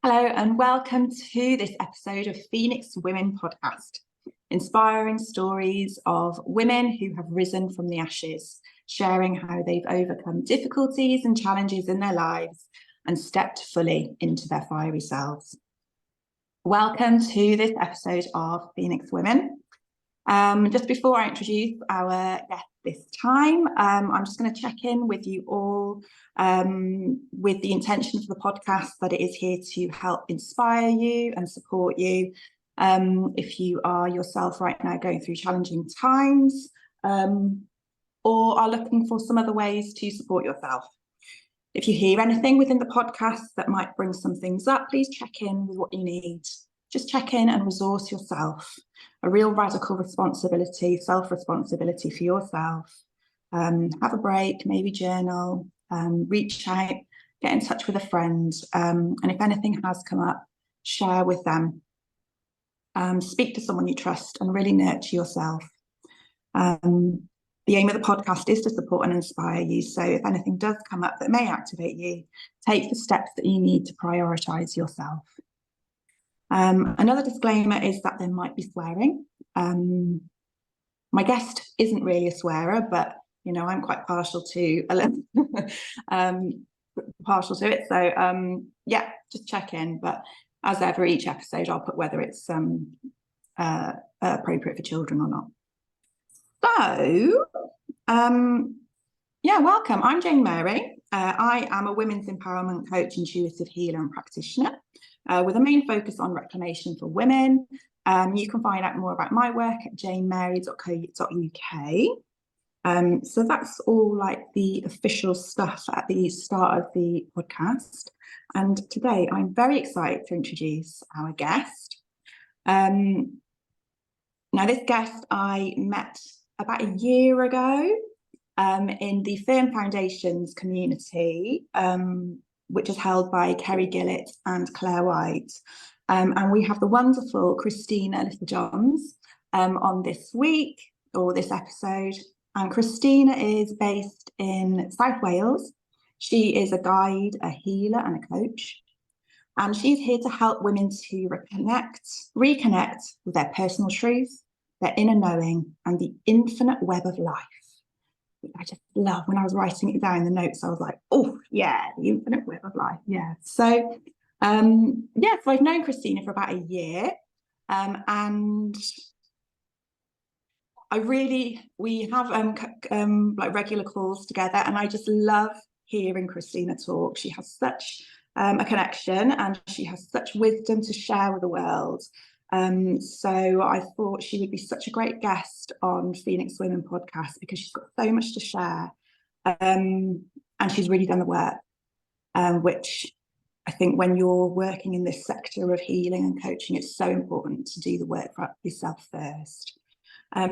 Hello and welcome to this episode of Phoenix Women Podcast, inspiring stories of women who have risen from the ashes, sharing how they've overcome difficulties and challenges in their lives and stepped fully into their fiery selves. Welcome to this episode of Phoenix Women. Just before I introduce our guest this time, I'm just going to check in with you all with the intention for the podcast that it is here to help inspire you and support you if you are yourself right now going through challenging times or are looking for some other ways to support yourself. If you hear anything within the podcast that might bring some things up, please check in with what you need. Just check in and resource yourself. A real radical responsibility, self-responsibility for yourself. Have a break, maybe journal, reach out, get in touch with a friend. And if anything has come up, share with them. Speak to someone you trust and really nurture yourself. The aim of the podcast is to support and inspire you. So if anything does come up that may activate you, take the steps that you need to prioritise yourself. Another disclaimer is that there might be swearing. My guest isn't really a swearer, but I'm quite partial to it. So yeah, just check in. But as ever, each episode I'll put whether it's appropriate for children or not. So yeah, welcome. I'm Jane Mary. I am a women's empowerment coach, intuitive healer and practitioner with a main focus on reclamation for women. You can find out more about my work at janemary.co.uk. So that's all like the official stuff at the start of the podcast. And today I'm very excited to introduce our guest. Now this guest I met about a year ago in the Firm Foundations community, which is held by Kerry Gillett and Claire White. And we have the wonderful Christina Johns on this week, or this episode. And Christina is based in South Wales. She is a guide, a healer and a coach. And she's here to help women to reconnect with their personal truth, their inner knowing, and the infinite web of life. I just love. When I was writing it down in the notes, I was like, oh yeah, the infinite web of life. Yeah. So so I've known Christina for about a year. And we have like regular calls together, and I just love hearing Christina talk. She has such a connection, and she has such wisdom to share with the world. So I thought she would be such a great guest on Phoenix Women Podcast because she's got so much to share, and she's really done the work, which I think when you're working in this sector of healing and coaching, it's so important to do the work for yourself first.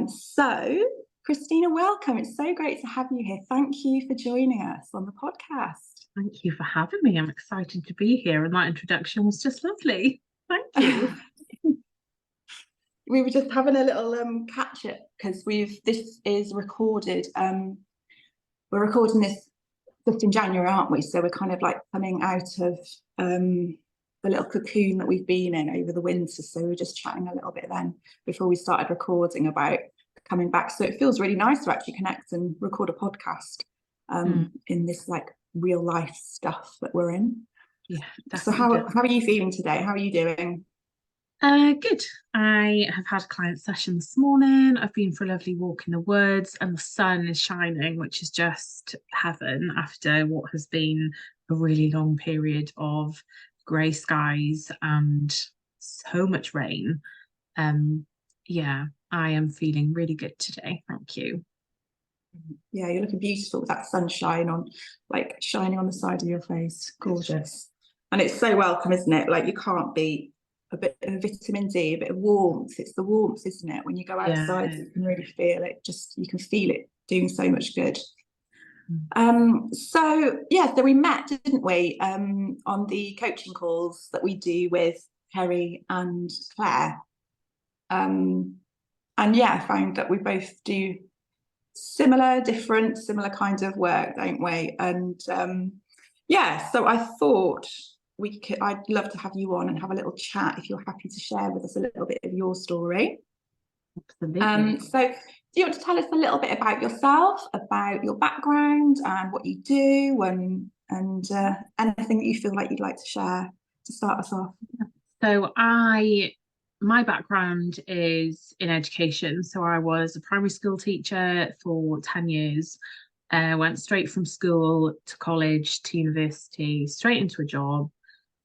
So Christina, welcome. It's so great to have you here. Thank you for joining us on the podcast. Thank you for having me. I'm excited to be here, and that introduction was just lovely. Thank you. We were just having a little catch up because this is recorded. We're recording this just in January, aren't we? So we're kind of like coming out of the little cocoon that we've been in over the winter. So we're just chatting a little bit then before we started recording about coming back. So it feels really nice to actually connect and record a podcast in this like real life stuff that we're in. Yeah. So how are you feeling today? How are you doing? Good. I have had a client session this morning. I've been for a lovely walk in the woods, and the sun is shining, which is just heaven after what has been a really long period of grey skies and so much rain. Yeah, I am feeling really good today. Thank you. Yeah, you're looking beautiful with that sunshine shining on the side of your face. Gorgeous. And it's so welcome, isn't it? Like you can't beat a bit of vitamin D, a bit of warmth. It's the warmth, isn't it? When you go outside, you can really feel it. You can feel it doing so much good. So we met, didn't we, on the coaching calls that we do with Kerry and Claire. And I found that we both do similar kinds of work, don't we? And so I thought I'd love to have you on and have a little chat if you're happy to share with us a little bit of your story. Absolutely. So do you want to tell us a little bit about yourself, about your background and what you do, and anything that you feel like you'd like to share to start us off? So my background is in education. So I was a primary school teacher for 10 years. Went straight from school to college to university, straight into a job,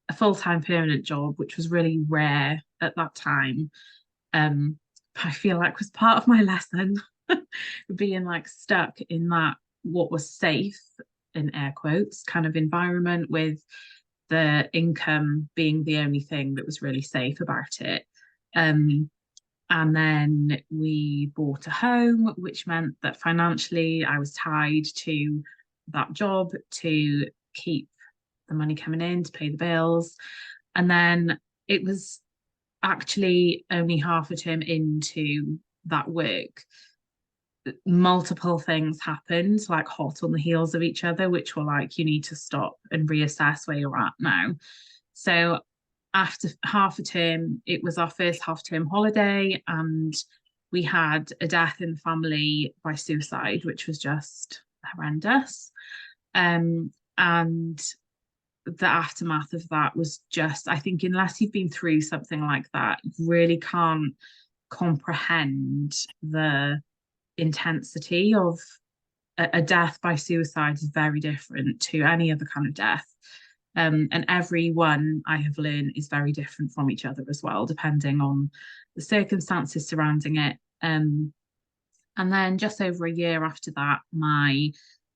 a full-time permanent job, which was really rare at that time. I feel like was part of my lesson being like stuck in that what was safe in air quotes kind of environment, with the income being the only thing that was really safe about it. And then we bought a home, which meant that financially I was tied to that job to keep the money coming in to pay the bills. And then it was actually only half a term into that work, multiple things happened like hot on the heels of each other, which were like, you need to stop and reassess where you're at now. So after half a term, it was our first half term holiday, and we had a death in the family by suicide, which was just horrendous. And the aftermath of that was just, I think, unless you've been through something like that, you really can't comprehend the intensity of a death by suicide is very different to any other kind of death. And every one I have learned is very different from each other as well, depending on the circumstances surrounding it. And then just over a year after that, my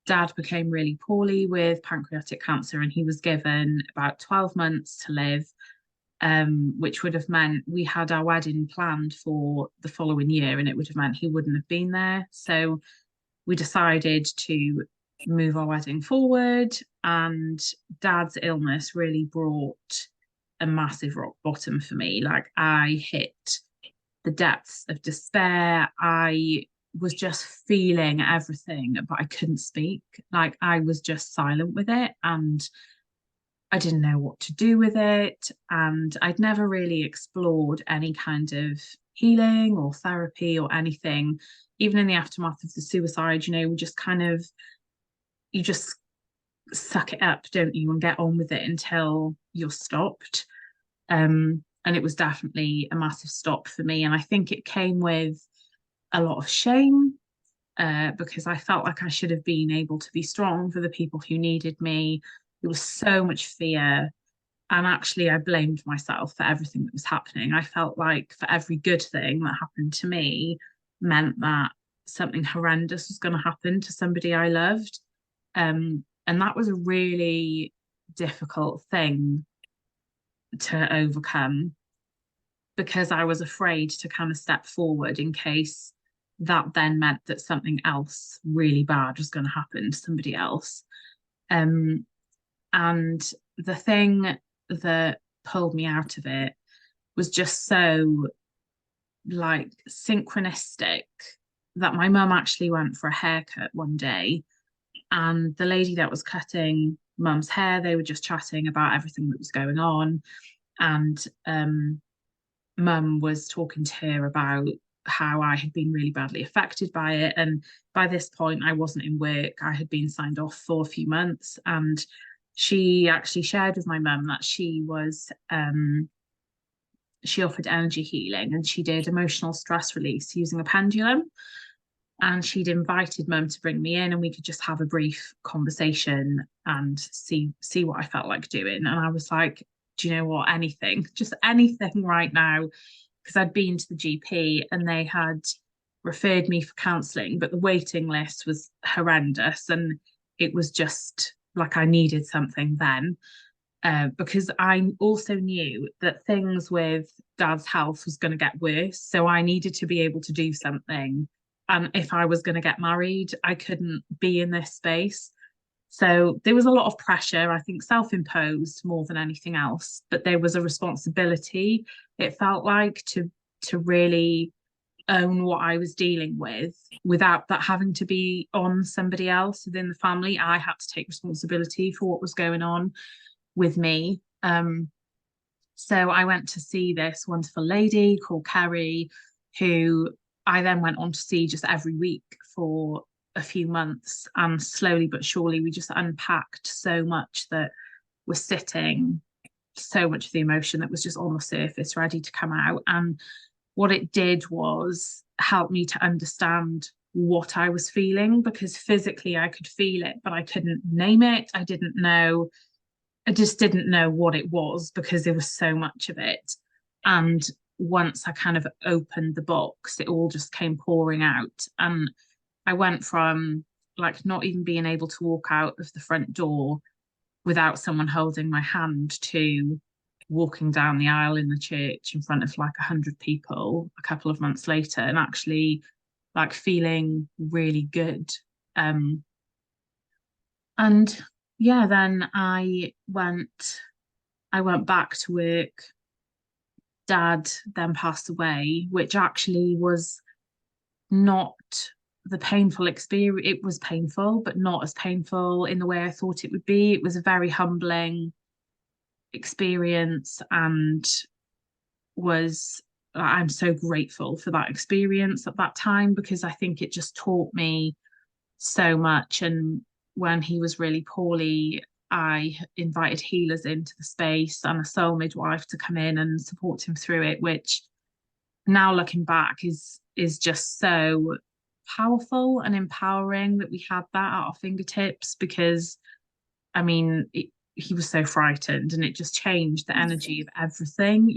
dad became really poorly with pancreatic cancer, and he was given about 12 months to live, which would have meant we had our wedding planned for the following year, and it would have meant he wouldn't have been there. So we decided to move our wedding forward, and dad's illness really brought a massive rock bottom for me. Like, I hit the depths of despair. I was just feeling everything, but I couldn't speak. Like, I was just silent with it, and I didn't know what to do with it. And I'd never really explored any kind of healing or therapy or anything, even in the aftermath of the suicide. We just kind of, you just suck it up, don't you, and get on with it until you're stopped. And it was definitely a massive stop for me. And I think it came with a lot of shame, because I felt like I should have been able to be strong for the people who needed me. There was so much fear. And actually, I blamed myself for everything that was happening. I felt like for every good thing that happened to me meant that something horrendous was going to happen to somebody I loved. And that was a really difficult thing to overcome, because I was afraid to kind of step forward in case that then meant that something else really bad was going to happen to somebody else. And the thing that pulled me out of it was just so like synchronistic, that my mum actually went for a haircut one day, and the lady that was cutting mum's hair, they were just chatting about everything that was going on. And mum was talking to her about how I had been really badly affected by it. And by this point, I wasn't in work. I had been signed off for a few months. And she actually shared with my mum that she offered energy healing, and she did emotional stress release using a pendulum. And she'd invited mum to bring me in, and we could just have a brief conversation and see what I felt like doing. And I was like, do you know what? Anything, just anything right now. Because I'd been to the GP and they had referred me for counselling, but the waiting list was horrendous. And it was just like I needed something then. Because I also knew that things with dad's health was going to get worse. So I needed to be able to do something. And if I was going to get married, I couldn't be in this space. So there was a lot of pressure, I think self-imposed more than anything else, but there was a responsibility, it felt like, to really own what I was dealing with without that having to be on somebody else within the family. I had to take responsibility for what was going on with me. So I went to see this wonderful lady called Kerry, who I then went on to see just every week for a few months. And slowly but surely, we just unpacked so much that was sitting, so much of the emotion that was just on the surface, ready to come out. And what it did was help me to understand what I was feeling, because physically I could feel it, but I couldn't name it. I just didn't know what it was because there was so much of it. And once I kind of opened the box, it all just came pouring out. And I went from like not even being able to walk out of the front door without someone holding my hand to walking down the aisle in the church in front of like 100 people a couple of months later and actually like feeling really good. And yeah, then I went back to work. Dad then passed away, which actually was not the painful experience. It was painful, but not as painful in the way I thought it would be. It was a very humbling experience, and was I'm so grateful for that experience at that time, because I think it just taught me so much. And when he was really poorly, I invited healers into the space and a soul midwife to come in and support him through it, which now looking back is just so powerful and empowering that we had that at our fingertips. Because I mean he was so frightened, and it just changed the energy of everything,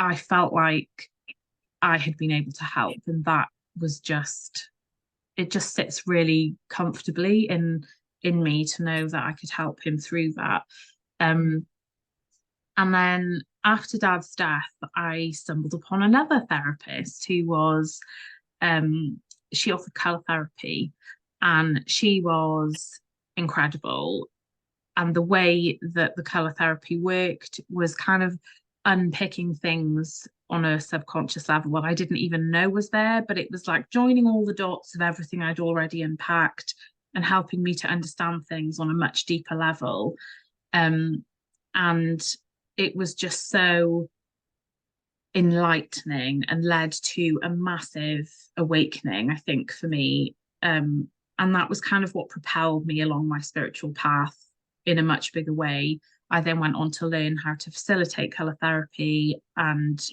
I felt like I had been able to help, and that was just it just sits really comfortably in me to know that I could help him through that. Um, and then after Dad's death, I stumbled upon another therapist who was she offered colour therapy, and she was incredible. And the way that the colour therapy worked was kind of unpicking things on a subconscious level that I didn't even know was there, but it was like joining all the dots of everything I'd already unpacked and helping me to understand things on a much deeper level. And it was just so enlightening and led to a massive awakening, I think, for me. And that was kind of what propelled me along my spiritual path in a much bigger way. I then went on to learn how to facilitate colour therapy, and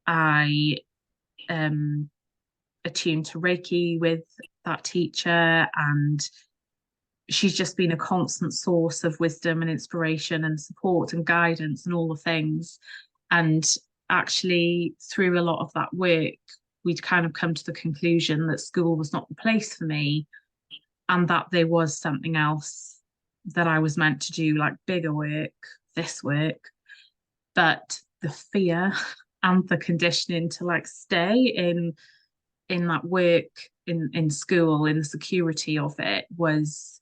I attuned to Reiki with that teacher, and she's just been a constant source of wisdom and inspiration and support and guidance and all the things. And actually, through a lot of that work, we'd kind of come to the conclusion that school was not the place for me, and that there was something else that I was meant to do, like bigger work, this work. But the fear and the conditioning to like stay in that work in school, in the security of it, was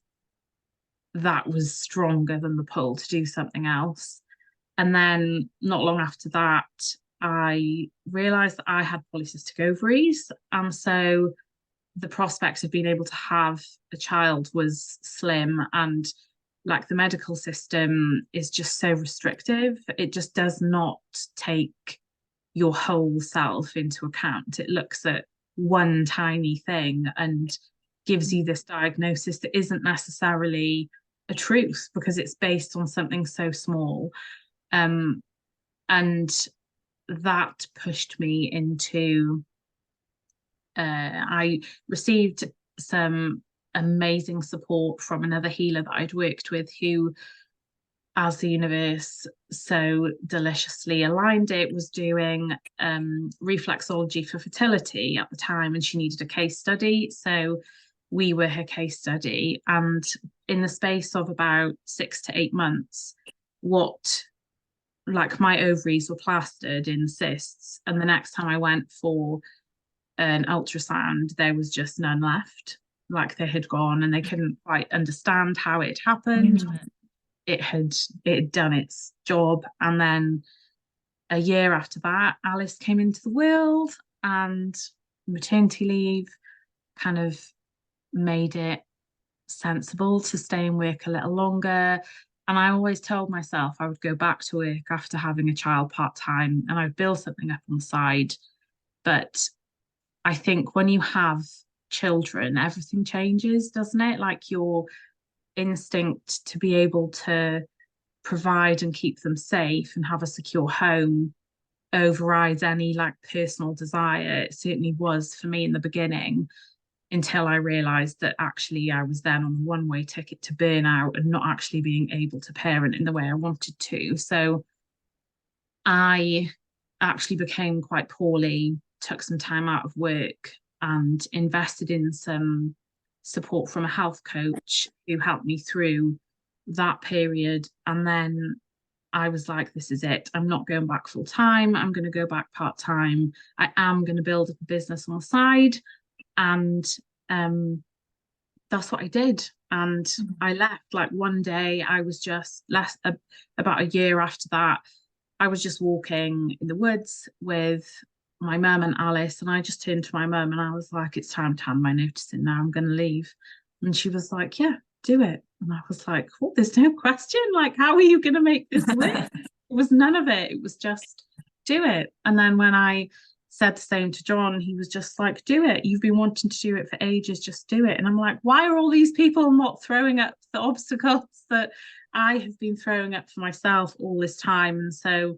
stronger than the pull to do something else. And then not long after that, I realized that I had polycystic ovaries. And so the prospect of being able to have a child was slim, and like the medical system is just so restrictive. It just does not take your whole self into account. It looks at one tiny thing and gives you this diagnosis that isn't necessarily a truth, because it's based on something so small. And that pushed me into I received some amazing support from another healer that I'd worked with, who, as the universe so deliciously aligned it, was doing reflexology for fertility at the time, and she needed a case study. So we were her case study. And in the space of about 6 to 8 months, my ovaries were plastered in cysts. And the next time I went for an ultrasound, there was just none left. Like they had gone, and they couldn't quite understand how it happened. It had done its job. And then a year after that, Alice came into the world, and maternity leave kind of made it sensible to stay and work a little longer. And I always told myself I would go back to work after having a child part-time and I'd build something up on the side. But I think when you have children, everything changes, doesn't it? Like your instinct to be able to provide and keep them safe and have a secure home overrides any like personal desire. It certainly was for me in the beginning, until I realized that actually I was then on a one-way ticket to burnout and not actually being able to parent in the way I wanted to. So I actually became quite poorly, took some time out of work and invested in some support from a health coach who helped me through that period. And then I was like, this is it. I'm not going back full time. I'm going to go back part time. I am going to build up a business on the side. And that's what I did. And I left like one day. I was just about a year after that. I was just walking in the woods with my mum and Alice, and I just turned to my mum and I was like, it's time to hand my notice in now. I'm going to leave. And she was like, yeah, do it. And I was like, well, there's no question. Like, how are you going to make this work? It was none of it. It was just do it. And then when I said the same to John, he was just like, do it. You've been wanting to do it for ages. Just do it. And I'm like, why are all these people not throwing up the obstacles that I have been throwing up for myself all this time? And so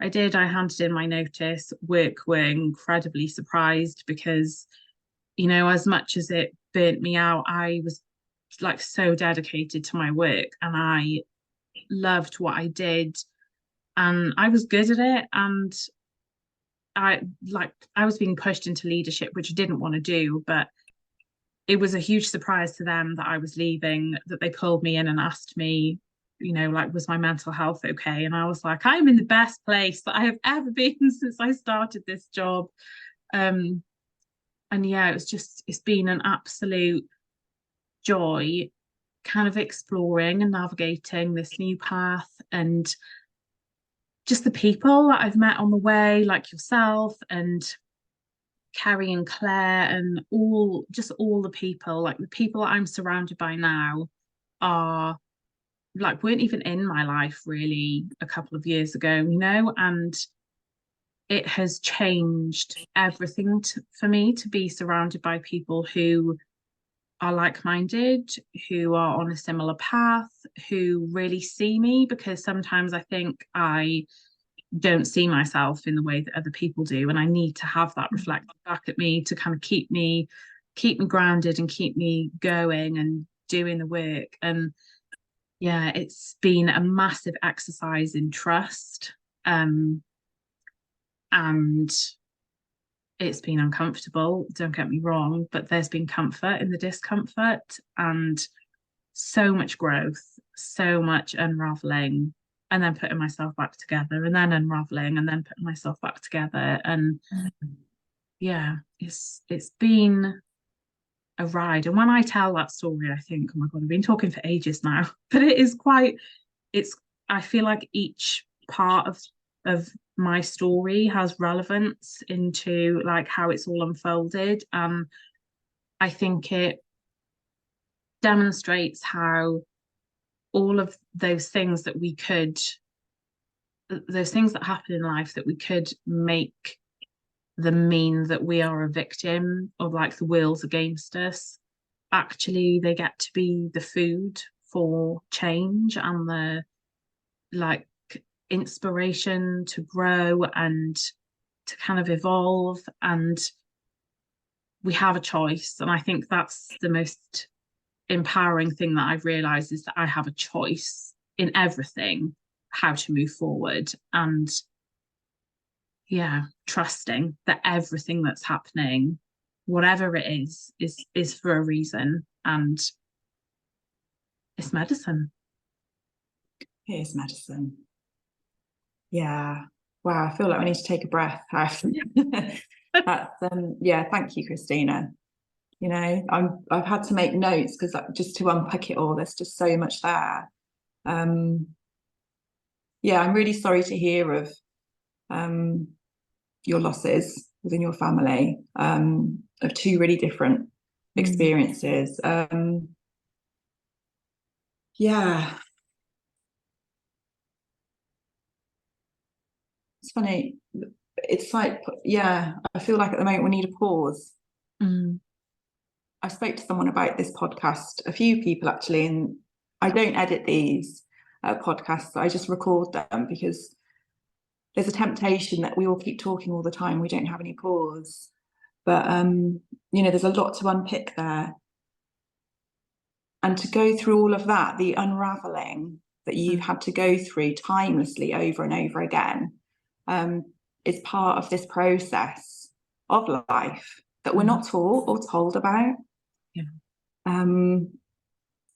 I did. I handed in my notice. Work were incredibly surprised because, you know, as much as it burnt me out, I was like so dedicated to my work and I loved what I did and I was good at it. And I was being pushed into leadership, which I didn't want to do, but it was a huge surprise to them that I was leaving, that they pulled me in and asked me, you know, like, was my mental health okay? And I was like, I'm in the best place that I have ever been since I started this job. And yeah, it's been an absolute joy kind of exploring and navigating this new path and just the people that I've met on the way, like yourself and Carrie and Claire and all the people, like the people that I'm surrounded by now are like weren't even in my life really a couple of years ago, you know, and it has changed everything for me to be surrounded by people who are like-minded, who are on a similar path, who really see me, because sometimes I think I don't see myself in the way that other people do, and I need to have that reflected back at me to kind of keep me grounded and keep me going and doing the work. And yeah, it's been a massive exercise in trust, and it's been uncomfortable, don't get me wrong, but there's been comfort in the discomfort and so much growth, so much unraveling, and then putting myself back together, and then unraveling, and then putting myself back together. And yeah, it's been a ride. And when I tell that story, I think, oh my God, I've been talking for ages now. But it is quite, it's I feel like each part of my story has relevance into like how it's all unfolded. I think it demonstrates how all of those things that those things that happen in life that we could make them mean that we are a victim of like the world's against us, actually they get to be the food for change and the like inspiration to grow and to kind of evolve. And we have a choice, and I think that's the most empowering thing that I've realized, is that I have a choice in everything how to move forward. And yeah, trusting that everything that's happening, whatever it is for a reason, and it's medicine. It is medicine. Yeah. Wow. I feel like I need to take a breath. That's yeah. Thank you, Christina. You know, I've had to make notes because just to unpack it all, there's just so much there. Yeah, I'm really sorry to hear of your losses within your family, of two really different experiences. Yeah, funny. It's like, yeah, I feel like at the moment we need a pause. Mm. I spoke to someone about this podcast, a few people actually, and I don't edit these podcasts. I just record them because there's a temptation that we all keep talking all the time. We don't have any pause. But there's a lot to unpick there. And to go through all of that, the unraveling that you've had to go through timelessly over and over again, is part of this process of life that we're not taught or told about. Yeah. And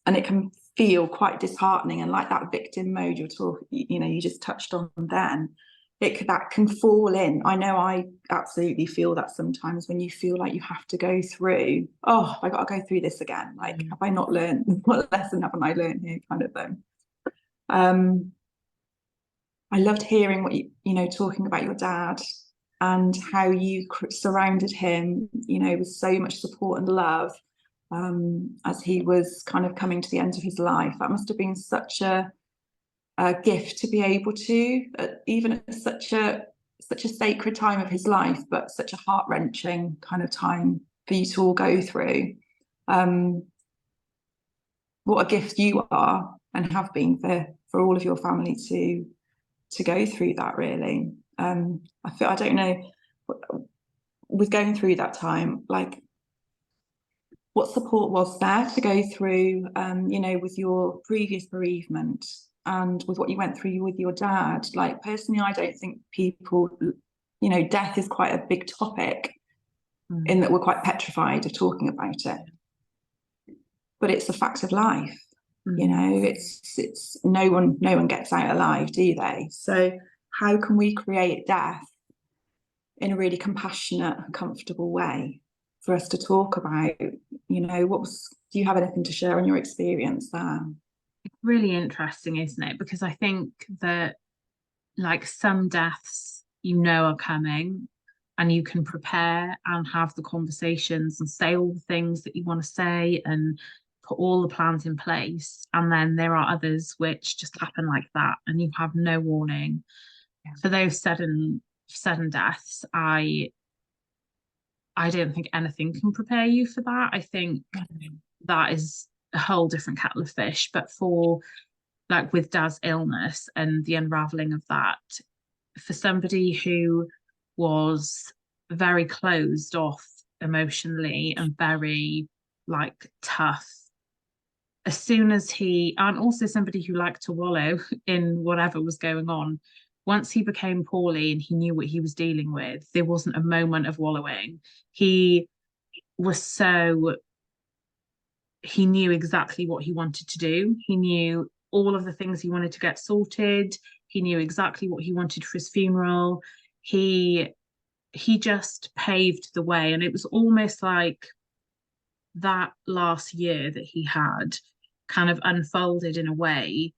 it can feel quite disheartening, and like that victim mode you just touched on then, that can fall in. I know I absolutely feel that sometimes, when you feel like you have to go through, oh, I got to go through this again. Like, have I not learned? What lesson haven't I learned here, kind of thing. I loved hearing what talking about your dad and how you surrounded him, with so much support and love, as he was kind of coming to the end of his life. That must have been such a gift to be able to, even at such a sacred time of his life, but such a heart-wrenching kind of time for you to all go through. What a gift you are and have been for all of your family to go through that, really. I don't know, with going through that time, like, what support was there to go through, with your previous bereavement and with what you went through with your dad? Like, personally, I don't think people, death is quite a big topic, in that we're quite petrified of talking about it. But it's a fact of life. It's no one gets out alive, do they? So how can we create death in a really compassionate and comfortable way for us to talk about? Do you have anything to share on your experience there? It's really interesting, isn't it? Because I think that, like, some deaths are coming, and you can prepare and have the conversations and say all the things that you want to say and put all the plans in place. And then there are others which just happen like that, and you have no warning. Yeah. For those sudden deaths, I don't think anything can prepare you for that. I think that is a whole different kettle of fish. But for, like, with Dad's illness and the unraveling of that, for somebody who was very closed off emotionally and very, like, tough, as soon as and also somebody who liked to wallow in whatever was going on, once he became poorly and he knew what he was dealing with, there wasn't a moment of wallowing. He knew exactly what he wanted to do. He knew all of the things he wanted to get sorted. He knew exactly what he wanted for his funeral. He just paved the way. And it was almost like that last year that he had kind of unfolded in a way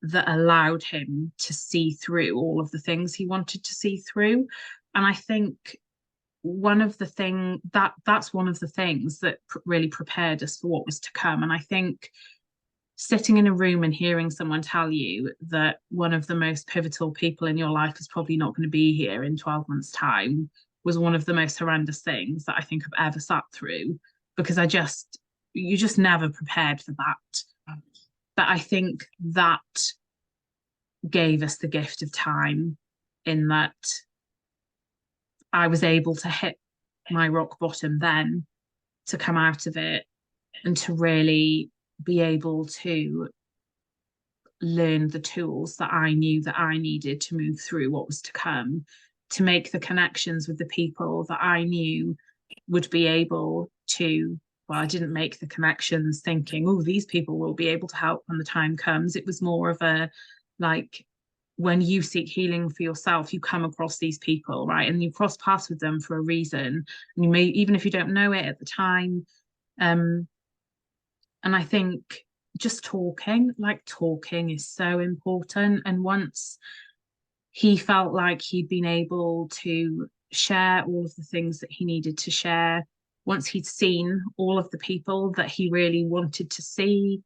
that allowed him to see through all of the things he wanted to see through. And I think that's one of the things that really prepared us for what was to come. And I think sitting in a room and hearing someone tell you that one of the most pivotal people in your life is probably not going to be here in 12 months' time was one of the most horrendous things that I think I've ever sat through, because you just never prepared for that. But I think that gave us the gift of time, in that I was able to hit my rock bottom then, to come out of it, and to really be able to learn the tools that I knew that I needed to move through what was to come, to make the connections with the people that I knew would be able to. Well, I didn't make the connections thinking, oh, these people will be able to help when the time comes. It was more of a, like, when you seek healing for yourself, you come across these people, right? And you cross paths with them for a reason. And you may, even if you don't know it at the time. And I think just talking is so important. And once he felt like he'd been able to share all of the things that he needed to share, once he'd seen all of the people that he really wanted to see,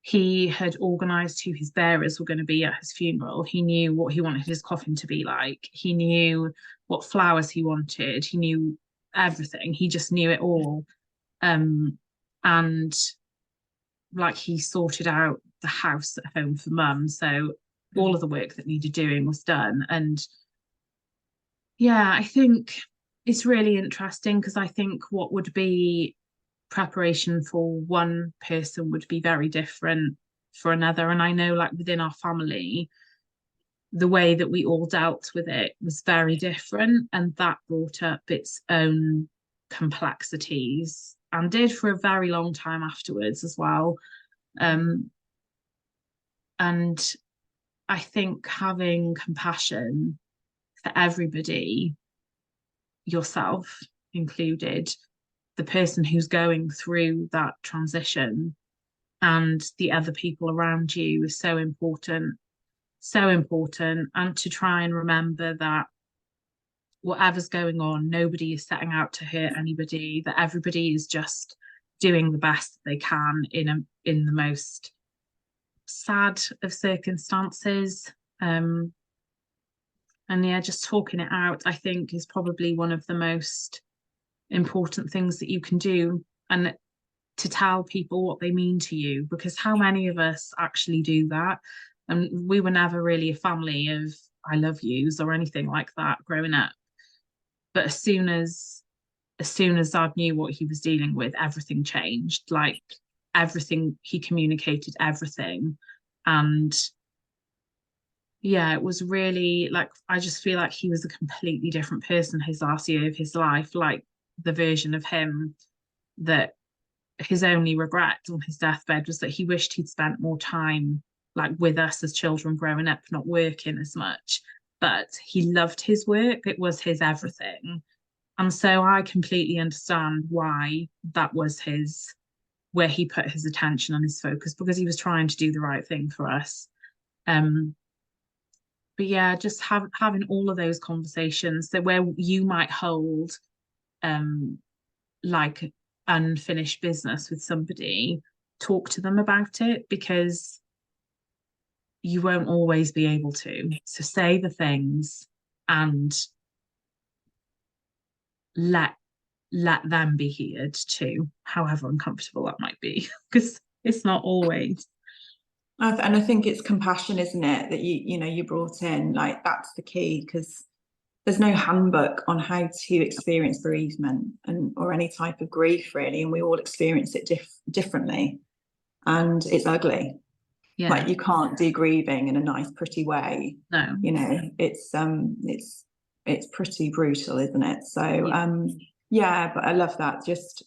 He had organised who his bearers were going to be at his funeral. He knew what he wanted his coffin to be like. He knew what flowers he wanted. He knew everything. He just knew it all. And like he sorted out the house at home for mum. So all of the work that needed doing was done. And yeah, I think it's really interesting because I think what would be preparation for one person would be very different for another. And I know, like within our family, the way that we all dealt with it was very different. And that brought up its own complexities and did for a very long time afterwards as well. And I think having compassion for everybody, yourself included, the person who's going through that transition and the other people around you is so important, so important. And to try and remember that whatever's going on, nobody is setting out to hurt anybody, that everybody is just doing the best they can in the most sad of circumstances. And yeah, just talking it out, I think, is probably one of the most important things that you can do, and to tell people what they mean to you, because how many of us actually do that? And we were never really a family of I love yous or anything like that growing up. But as soon as Dad knew what he was dealing with, everything changed. Like everything, he communicated everything. And yeah, it was really like, I just feel like he was a completely different person his last year of his life, like the version of him that his only regret on his deathbed was that he wished he'd spent more time like with us as children growing up, not working as much. But he loved his work, it was his everything. And so I completely understand why that was his, where he put his attention and his focus, because he was trying to do the right thing for us. But yeah, just having all of those conversations that where you might hold like unfinished business with somebody, talk to them about it, because you won't always be able to. So say the things and let them be heard too, however uncomfortable that might be, because it's not always. And I think it's compassion, isn't it, that you brought in, like that's the key, because there's no handbook on how to experience bereavement or any type of grief really, and we all experience it differently, and it's ugly. Yeah. Like you can't do grieving in a nice, pretty way. No. It's pretty brutal, isn't it? So yeah, but I love that. Just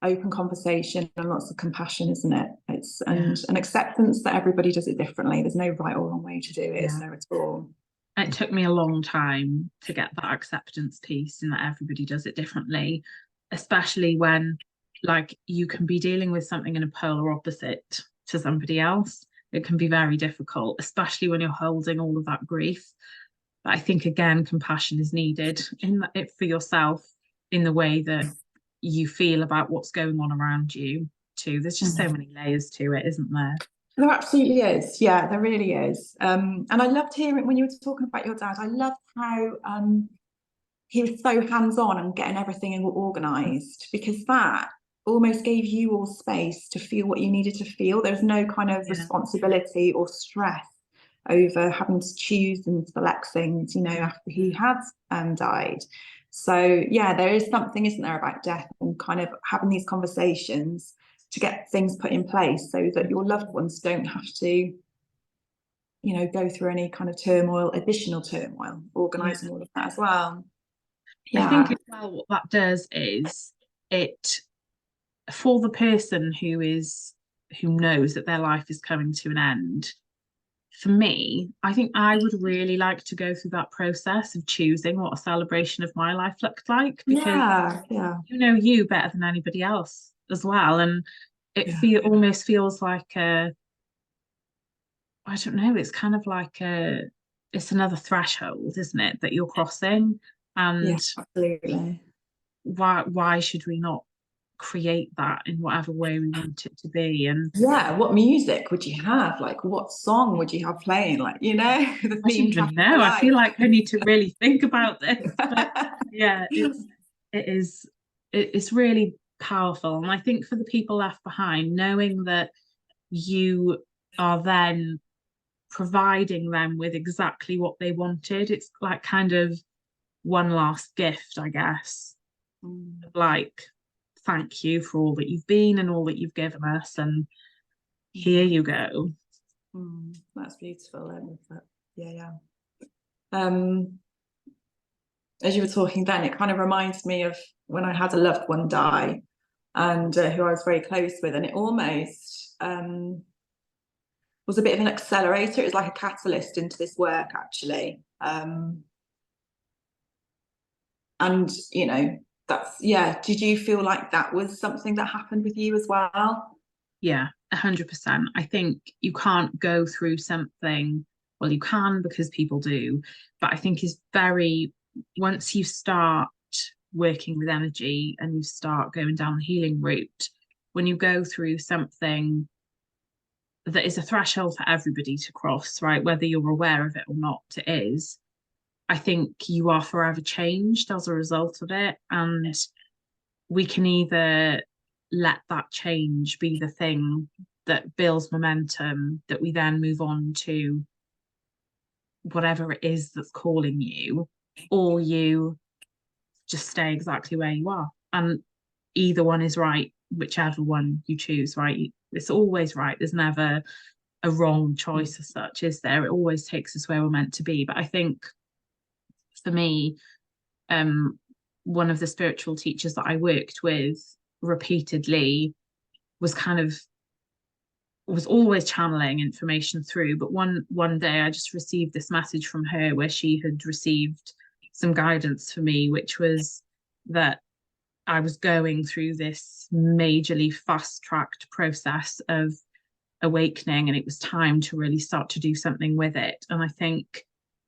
open conversation and lots of compassion, isn't it? It's and an acceptance that everybody does it differently. There's no right or wrong way to do it, is there at all? It took me a long time to get that acceptance piece, and that everybody does it differently, especially when like you can be dealing with something in a polar opposite to somebody else. It can be very difficult, especially when you're holding all of that grief. But I think again, compassion is needed in it for yourself, in the way that you feel about what's going on around you too. There's just so many layers to it, isn't there? There absolutely is. Yeah, there really is. And I loved hearing when you were talking about your dad. I loved how he was so hands-on and getting everything organised, because that almost gave you all space to feel what you needed to feel. There's no kind of responsibility or stress over having to choose and select things, after he had died. So yeah, there is something, isn't there, about death and kind of having these conversations to get things put in place so that your loved ones don't have to, go through any kind of additional turmoil, organising all of that as well. I think as well what that does is it, for the person who knows that their life is coming to an end, for me, I think I would really like to go through that process of choosing what a celebration of my life looked like, because you know you better than anybody else as well. And it almost feels like I don't know, it's kind of like it's another threshold, isn't it, that you're crossing? And absolutely. Why should we not create that in whatever way we want it to be. And yeah, what music would you have? Like, what song would you have playing? Like, you know, the I don't theme track even of your know. I life. feel like I need to really think about this. But yeah, it is it's really powerful. And I think for the people left behind, knowing that you are then providing them with exactly what they wanted, it's like kind of one last gift, I guess. Mm, Like, thank you for all that you've been and all that you've given us, and here mm, you go. that's beautiful. I love that. Yeah, yeah. Um, as you were talking then, it kind of reminds me of when I had a loved one die, and who I was very close with, and it almost was a bit of an accelerator. It was like a catalyst into this work, actually. And you know, that's yeah. Did you feel like that was something that happened with you as well? Yeah, 100%. I think you can't go through something, well, you can because people do, but I think is very, once you start working with energy and you start going down the healing route, when you go through something that is a threshold for everybody to cross, right? Whether you're aware of it or not, it is. I think you are forever changed as a result of it. And we can either let that change be the thing that builds momentum that we then move on to whatever it is that's calling you, or you just stay exactly where you are. And either one is right, whichever one you choose, right? It's always right. There's never a wrong choice as such, is there? It always takes us where we're meant to be. But I think for me, um, one of the spiritual teachers that I worked with repeatedly was kind of was always channeling information through. But one day I just received this message from her where she had received some guidance for me, which was that I was going through this majorly fast-tracked process of awakening, and it was time to really start to do something with it. And I think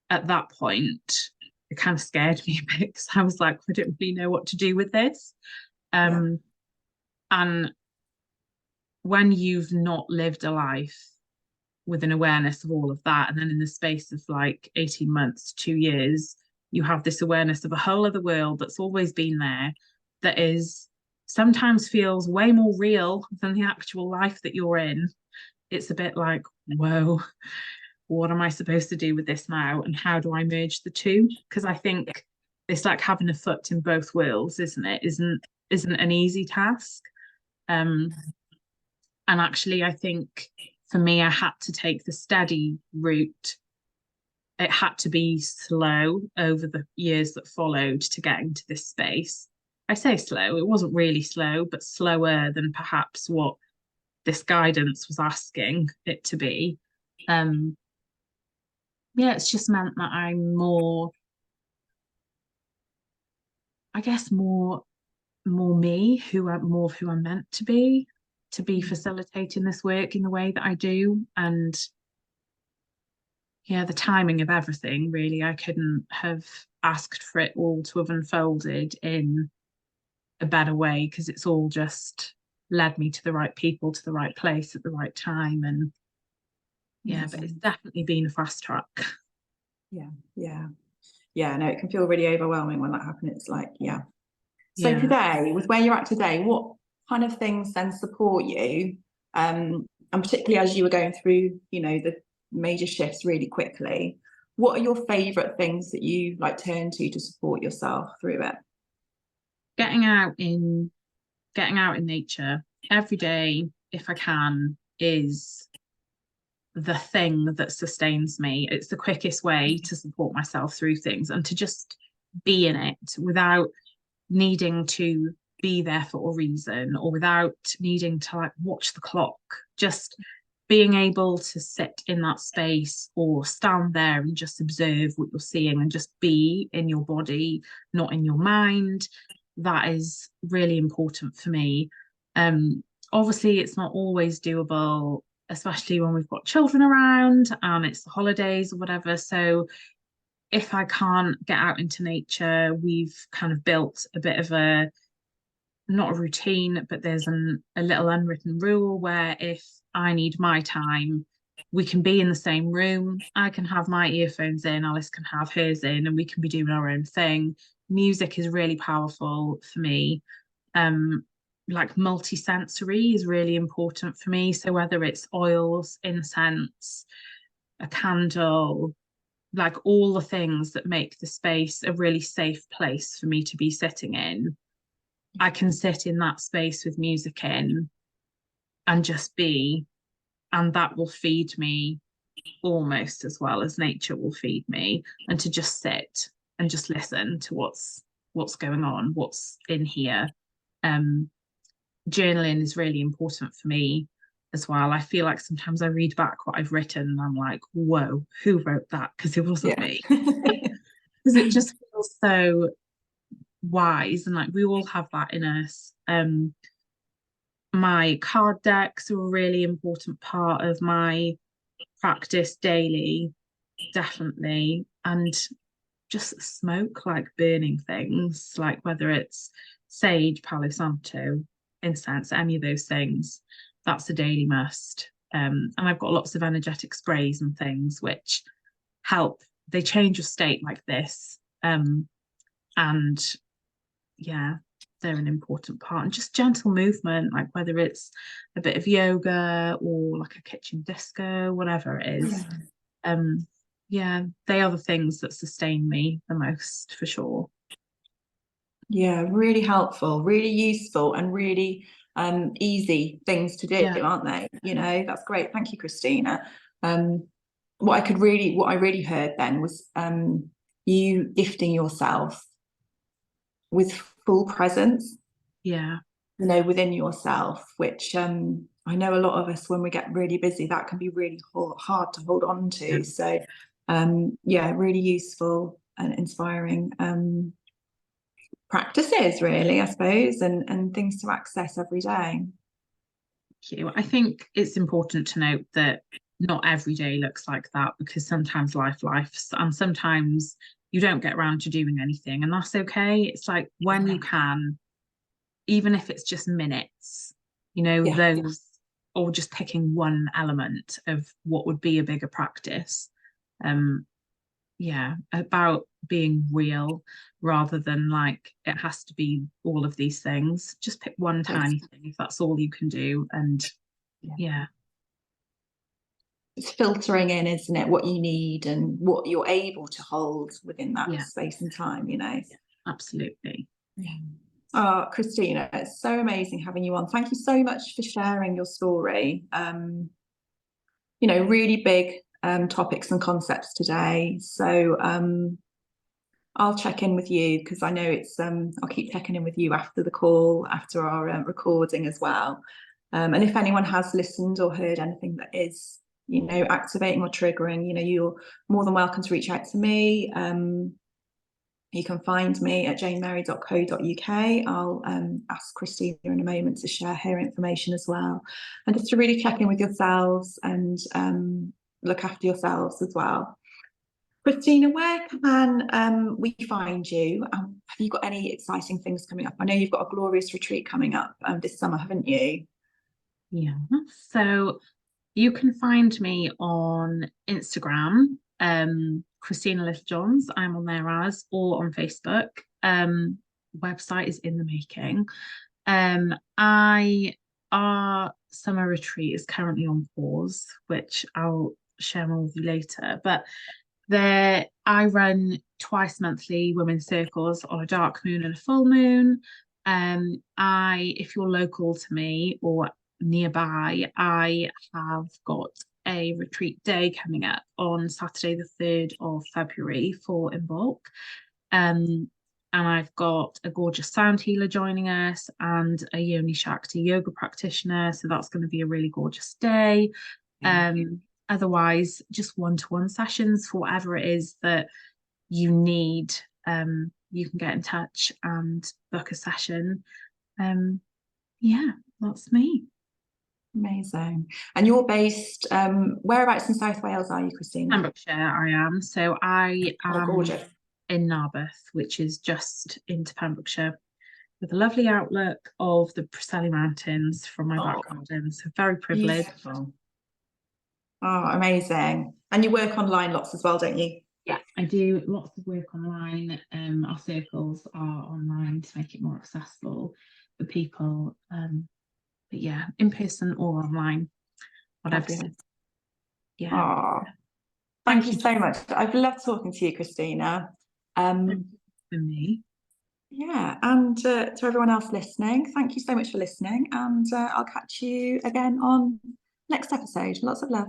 at that point, it kind of scared me a bit because I was like, I don't really know what to do with this. Yeah. Um, and when you've not lived a life with an awareness of all of that, and then in the space of like 18 months, 2 years, you have this awareness of a whole other world that's always been there, that is sometimes feels way more real than the actual life that you're in. It's a bit like, whoa, what am I supposed to do with this now? And how do I merge the two? Because I think it's like having a foot in both worlds, isn't it? Isn't an easy task. Um, and actually, I think for me, I had to take the steady route. It had to be slow over the years that followed to get into this space. I say slow, it wasn't really slow, but slower than perhaps what this guidance was asking it to be. Um, yeah, it's just meant that I'm more, I guess, more me, who I'm more of who I'm meant to be facilitating this work in the way that I do. And yeah, the timing of everything, really, I couldn't have asked for it all to have unfolded in a better way, because it's all just led me to the right people, to the right place at the right time. And yeah, but it's Amazing. definitely been a fast track. Yeah, yeah, yeah. No, it can feel really overwhelming when that happens. It's like, yeah. So Yeah. today, with where you're at today, what kind of things then support you? And particularly as you were going through, you know, the major shifts really quickly, what are your favorite things that you like turn to support yourself through it? Getting out in getting out in nature every day, if I can, is the thing that sustains me. It's the quickest way to support myself through things and to just be in it without needing to be there for a reason, or without needing to like watch the clock. Just being able to sit in that space or stand there and just observe what you're seeing and just be in your body, not in your mind. That is really important for me. Obviously, it's not always doable, especially when we've got children around and it's the holidays or whatever. So if I can't get out into nature, we've kind of built a bit of a not a routine, but there's a little unwritten rule where if I need my time, we can be in the same room. I can have my earphones in, Alice can have hers in, and we can be doing our own thing. Music is really powerful for me. Like multi-sensory is really important for me. So whether it's oils, incense, a candle, like all the things that make the space a really safe place for me to be sitting in, I can sit in that space with music in and just be, and that will feed me almost as well as nature will feed me. And to just sit and just listen to what's going on, what's in here. Journaling is really important for me as well. I feel like sometimes I read back what I've written and I'm like, whoa, who wrote that? Because it wasn't me. Because it just feels so wise, and like we all have that in us. My card decks are a really important part of my practice daily, definitely. And just smoke, like burning things, like whether it's sage, palo santo, incense, any of those things, that's a daily must. And I've got lots of energetic sprays and things which help. They change your state like this. And yeah, they're an important part. And just gentle movement, like whether it's a bit of yoga or like a kitchen disco, whatever it is. Yeah, they are the things that sustain me the most, for sure. Yeah, really helpful, really useful, and really easy things to do, Yeah. aren't they? You know, that's great. Thank you, Christina. What I really heard then was you gifting yourself with full presence, Yeah. you know, within yourself, which I know a lot of us, when we get really busy, that can be really hard to hold on to. Yeah. So yeah, really useful and inspiring practices, really, I suppose, and things to access every day. Thank you. I think it's important to note that not every day looks like that, because sometimes life's, and sometimes you don't get around to doing anything, and that's okay. It's like when you can, even if it's just minutes, you know, Yeah. those, or just picking one element of what would be a bigger practice. Yeah, about being real rather than like it has to be all of these things. Just pick one tiny thing if that's all you can do. And yeah. It's filtering in, isn't it, what you need and what you're able to hold within that Yeah. space and time, you know. Absolutely. Yeah. Oh, Christina, it's so amazing having you on. Thank you so much for sharing your story. You know, really big topics and concepts today. So I'll check in with you, because I know it's I'll keep checking in with you after the call, after our recording as well. And if anyone has listened or heard anything that is, you know, activating or triggering, you know, you're more than welcome to reach out to me. You can find me at janemary.co.uk. I'll ask Christina in a moment to share her information as well, and just to really check in with yourselves and look after yourselves as well. Christina, where can we find you? Have you got any exciting things coming up? I know you've got a glorious retreat coming up this summer, haven't you? Yeah. So you can find me on Instagram, Christina Littlejohns. I'm on there as, or on Facebook. Website is in the making. Our summer retreat is currently on pause, which I'll share more with you later. But there, I run twice monthly women's circles on a dark moon and a full moon. If you're local to me or nearby, I have got a retreat day coming up on Saturday, the 3rd of February for In Bulk. And I've got a gorgeous sound healer joining us and a Yoni Shakti yoga practitioner. So that's going to be a really gorgeous day. Otherwise, just one-to-one sessions for whatever it is that you need. You can get in touch and book a session. Yeah, that's me. Amazing. And you're based, whereabouts in South Wales are you, Christina? Pembrokeshire, I am. So I am gorgeous. in Narberth, which is just into Pembrokeshire. with a lovely outlook of the Preseli Mountains from my back garden. So very privileged. Beautiful. Oh, amazing. And you work online lots as well, don't you? Yeah, I do lots of work online. Our circles are online to make it more accessible for people. But yeah, in person or online, whatever. Fabulous. Yeah. Oh, thank you so much. I've loved talking to you, Christina. For me. Yeah, and to everyone else listening, thank you so much for listening, and I'll catch you again on next episode. Lots of love.